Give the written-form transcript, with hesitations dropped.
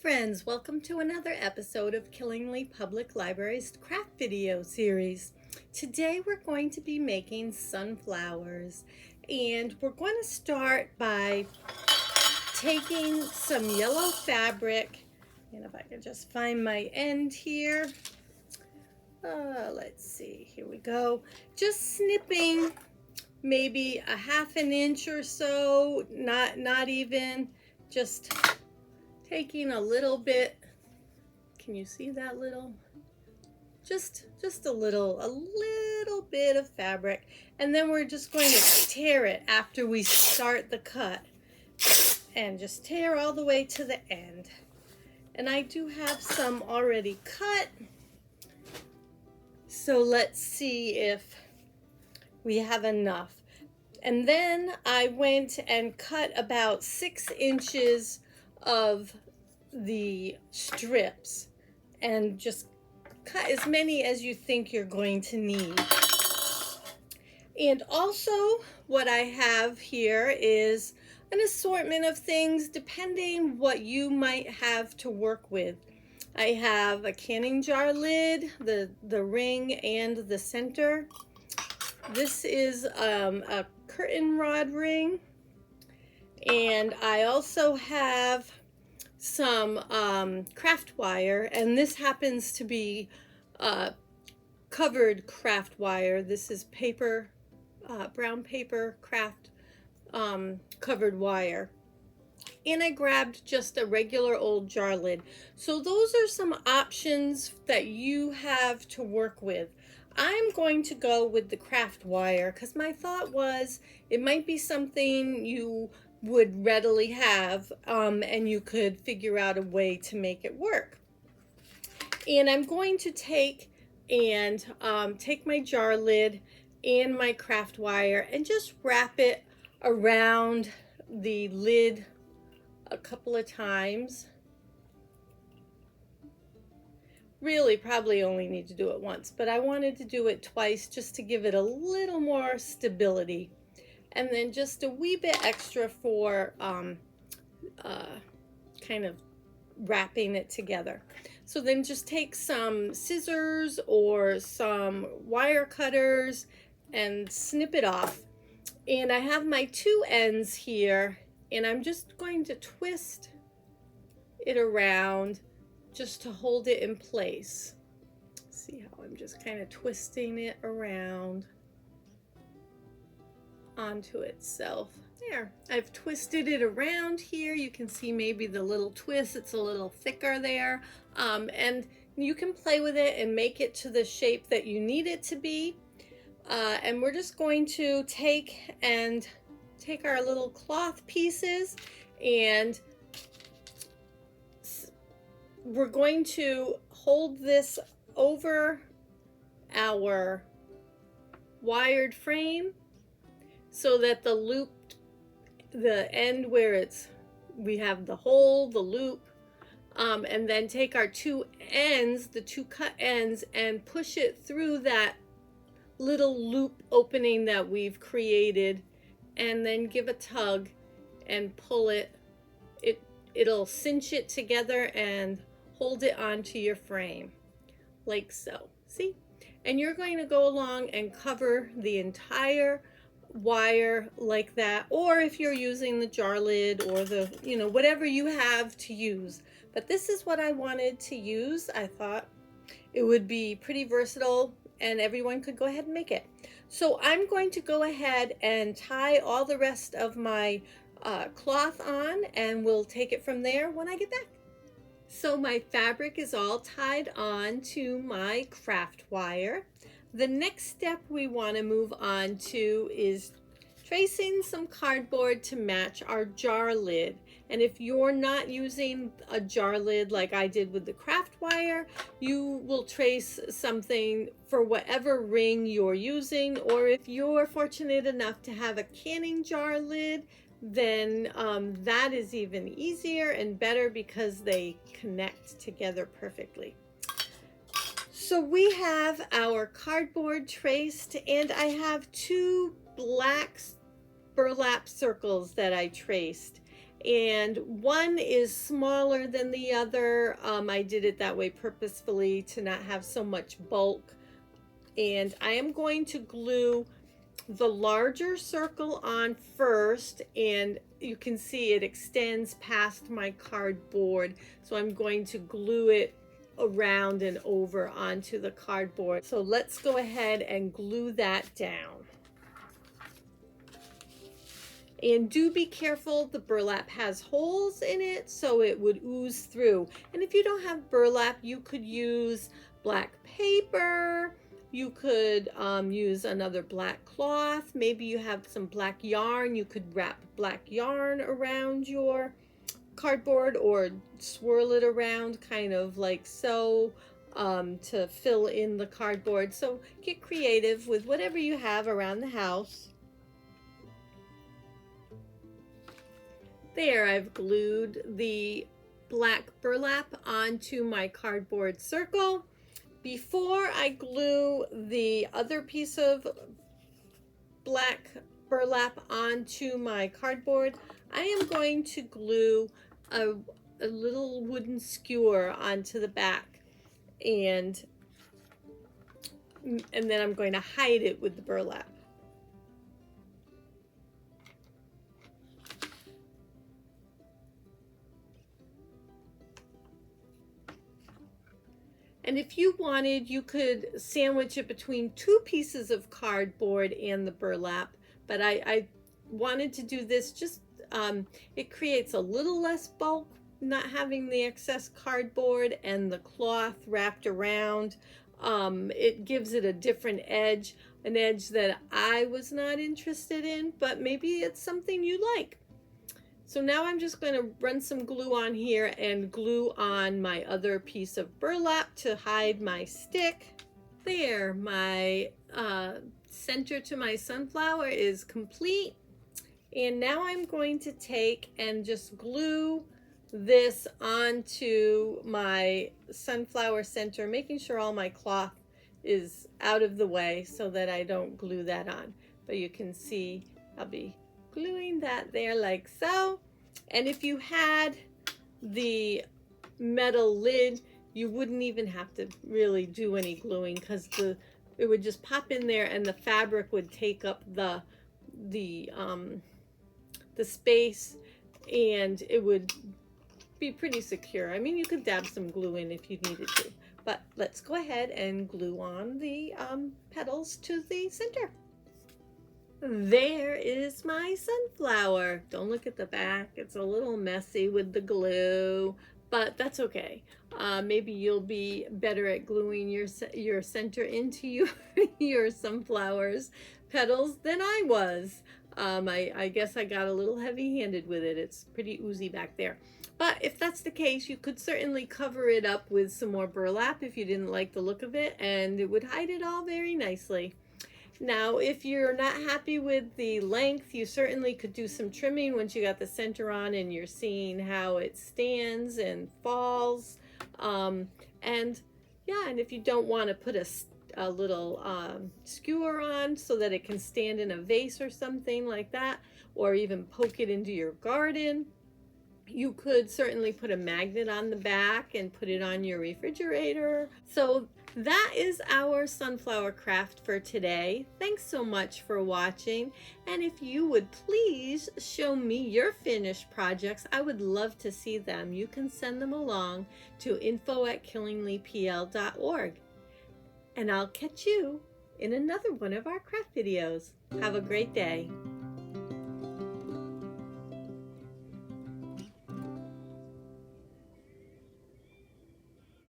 friends, welcome to another episode of Killingly Public Library's craft video series. Today we're going to be making sunflowers, and we're going to start by taking some yellow fabric, and if I could just find my end here, let's see, here we go, just snipping maybe a ½ inch or so, not even, just taking a little bit. Can you see that little? Just a little bit of fabric, and then we're just going to tear it after we start the cut, and just tear all the way to the end. And I do have some already cut, so let's see if we have enough. And then I went and cut about 6 inches of the strips, and just cut as many as you think you're going to need. And also what I have here is an assortment of things depending what you might have to work with. I have a canning jar lid, the ring and the center. This is a curtain rod ring, and I also have some craft wire, and this happens to be covered craft wire. This is paper, brown paper craft covered wire. And I grabbed just a regular old jar lid. So those are some options that you have to work with. I'm going to go with the craft wire because my thought was it might be something you would readily have, and you could figure out a way to make it work. And I'm going to take my jar lid and my craft wire and just wrap it around the lid a couple of times. Really probably only need to do it once, but I wanted to do it twice just to give it a little more stability. And then just a wee bit extra for kind of wrapping it together. So then just take some scissors or some wire cutters and snip it off. And I have my 2 ends here, and I'm just going to twist it around just to hold it in place. See how I'm just kind of twisting it around onto itself. There, I've twisted it around here. You can see maybe the little twist, it's a little thicker there, and you can play with it and make it to the shape that you need it to be. And we're just going to take our little cloth pieces, and we're going to hold this over our wired frame so that the loop, the end where we have the hole, the loop, and then take our 2 ends, the 2 cut ends, and push it through that little loop opening that we've created, and then give a tug and pull it. It'll cinch it together and hold it onto your frame like so. See? And you're going to go along and cover the entire wire like that, or if you're using the jar lid or the, whatever you have to use. But this is what I wanted to use. I thought it would be pretty versatile and everyone could go ahead and make it. So I'm going to go ahead and tie all the rest of my cloth on, and we'll take it from there when I get back. So my fabric is all tied on to my craft wire. The next step we want to move on to is tracing some cardboard to match our jar lid. And if you're not using a jar lid like I did with the craft wire, you will trace something for whatever ring you're using, or if you're fortunate enough to have a canning jar lid, then that is even easier and better because they connect together perfectly. So we have our cardboard traced, and I have 2 black burlap circles that I traced. and one is smaller than the other. I did it that way purposefully to not have so much bulk. And I am going to glue the larger circle on first, and you can see it extends past my cardboard. So I'm going to glue it around and over onto the cardboard. So let's go ahead and glue that down. And do be careful, the burlap has holes in it, so it would ooze through. And if you don't have burlap, you could use black paper. You could use another black cloth. Maybe you have some black yarn. You could wrap black yarn around your cardboard or swirl it around kind of like so to fill in the cardboard. So get creative with whatever you have around the house. There, I've glued the black burlap onto my cardboard circle. Before I glue the other piece of black burlap onto my cardboard, I am going to glue a little wooden skewer onto the back, and then I'm going to hide it with the burlap. And if you wanted, you could sandwich it between two pieces of cardboard and the burlap, but I wanted to do this just, it creates a little less bulk, not having the excess cardboard and the cloth wrapped around. It gives it a different edge, an edge that I was not interested in, but maybe it's something you like. So now I'm just going to run some glue on here and glue on my other piece of burlap to hide my stick. There, my center to my sunflower is complete. And now I'm going to take and just glue this onto my sunflower center, making sure all my cloth is out of the way so that I don't glue that on. But you can see I'll be gluing that there like so. And if you had the metal lid, you wouldn't even have to really do any gluing, because it would just pop in there and the fabric would take up the space, and it would be pretty secure. I mean, you could dab some glue in if you needed to, but let's go ahead and glue on the petals to the center. There is my sunflower. Don't look at the back. It's a little messy with the glue, but that's okay. Maybe you'll be better at gluing your center into your sunflower's petals than I was. I guess I got a little heavy-handed with it. It's pretty oozy back there. But if that's the case, you could certainly cover it up with some more burlap if you didn't like the look of it, and it would hide it all very nicely. Now, if you're not happy with the length, you certainly could do some trimming once you got the center on and you're seeing how it stands and falls. And if you don't want to put a little skewer on so that it can stand in a vase or something like that, or even poke it into your garden, you could certainly put a magnet on the back and put it on your refrigerator. So that is our sunflower craft for today. Thanks so much for watching. And if you would please show me your finished projects, I would love to see them. You can send them along to info@killinglypl.org. And I'll catch you in another one of our craft videos. Have a great day.